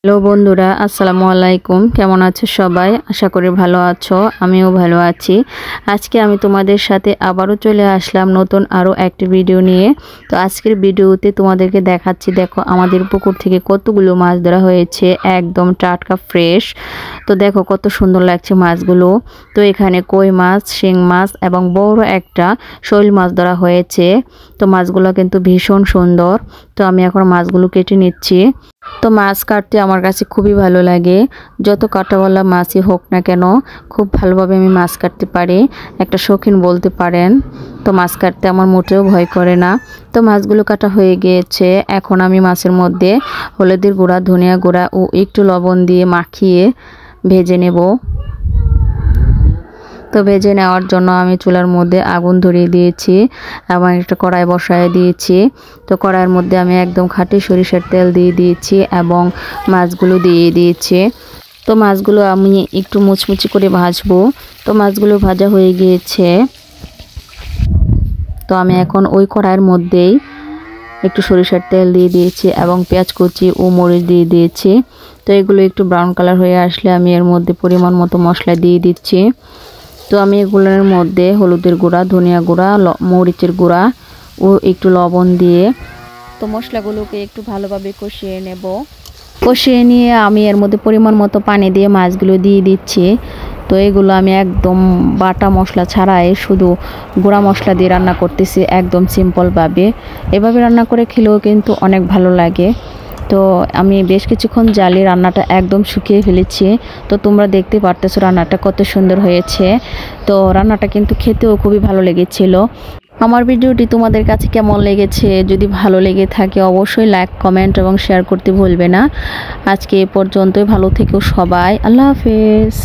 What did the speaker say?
Hello বন্ধুরা, আসসালামু আলাইকুম। কেমন আছো সবাই? আশা করি ভালো আছো, আমিও ভালো আছি। আজকে আমি তোমাদের সাথে আবারও চলে আসলাম নতুন আরও একটি ভিডিও নিয়ে। তো আজকের ভিডিওতে তোমাদেরকে দেখাচ্ছি, দেখো আমাদের পুকুর থেকে কতগুলো মাছ ধরা হয়েছে, একদম টাটকা ফ্রেশ। তো দেখো কত সুন্দর লাগছে মাছগুলো। তো এখানে কই মাছ, শিং মাছ এবং বড় একটা শৈল মাছ ধরা হয়েছে। তো মাছগুলো কিন্তু ভীষণ সুন্দর। তো আমি এখন মাছগুলো কেটে নিচ্ছি। তো মাছ কাটতে আমার কাছে খুবই ভালো লাগে। যত কাঁটাওয়ালা মাছই হোক না কেন, খুব ভালোভাবে আমি মাছ কাটতে পারি, একটা শৌখিন বলতে পারেন। তো মাছ কাটতে আমার মোটেও ভয় করে না। তো মাছগুলো কাটা হয়ে গিয়েছে। এখন আমি মাছের মধ্যে হলুদের গুঁড়া, ধনিয়া গুঁড়া ও একটু লবণ দিয়ে মাখিয়ে ভেজে নেব। তো ভেজে নেওয়ার জন্য আমি চুলার মধ্যে আগুন ধরিয়ে দিয়েছি এবং একটা কড়াই বসায় দিয়েছি। তো কড়াইয়ের মধ্যে আমি একদম খাঁটি সরিষার তেল দিয়ে দিয়েছি এবং মাছগুলো দিয়ে দিয়েছি। তো মাছগুলো আমি একটু মুচমুচি করে ভাজবো। তো মাছগুলো ভাজা হয়ে গিয়েছে। তো আমি এখন ওই কড়াইয়ের মধ্যেই একটু সরিষার তেল দিয়ে দিয়েছি এবং পেঁয়াজ কুচি ও মরিচ দিয়ে দিয়েছি। তো এগুলো একটু ব্রাউন কালার হয়ে আসলে আমি এর মধ্যে পরিমাণ মতো মশলা দিয়ে দিচ্ছি। তো আমি এগুলোর মধ্যে হলুদের গুঁড়া, ধনিয়া গুঁড়া, মরিচের গুঁড়া ও একটু লবণ দিয়ে তো মশলাগুলোকে একটু ভালোভাবে কষিয়ে নেব। কষিয়ে নিয়ে আমি এর মধ্যে পরিমাণ মতো পানি দিয়ে মাছগুলো দিয়ে দিচ্ছি। তো এগুলো আমি একদম বাটা মশলা ছাড়াই শুধু গুঁড়া মশলা দিয়ে রান্না করতেছি, একদম সিম্পলভাবে। এভাবে রান্না করে খেলেও কিন্তু অনেক ভালো লাগে। তো আমি বেশ কিছুক্ষণ জ্বালিয়ে রান্নাটা একদম শুকিয়ে ফেলেছি। তো তোমরা দেখতে পারতেছো রান্নাটা কত সুন্দর হয়েছে। তো রান্নাটা কিন্তু খেতেও খুবই ভালো লেগেছিল। আমার ভিডিওটি তোমাদের কাছে কেমন লেগেছে? যদি ভালো লেগে থাকে অবশ্যই লাইক, কমেন্ট এবং শেয়ার করতে ভুলবে না। আজকে এ পর্যন্তই। ভালো থেকো সবাই। আল্লাহ হাফেজ।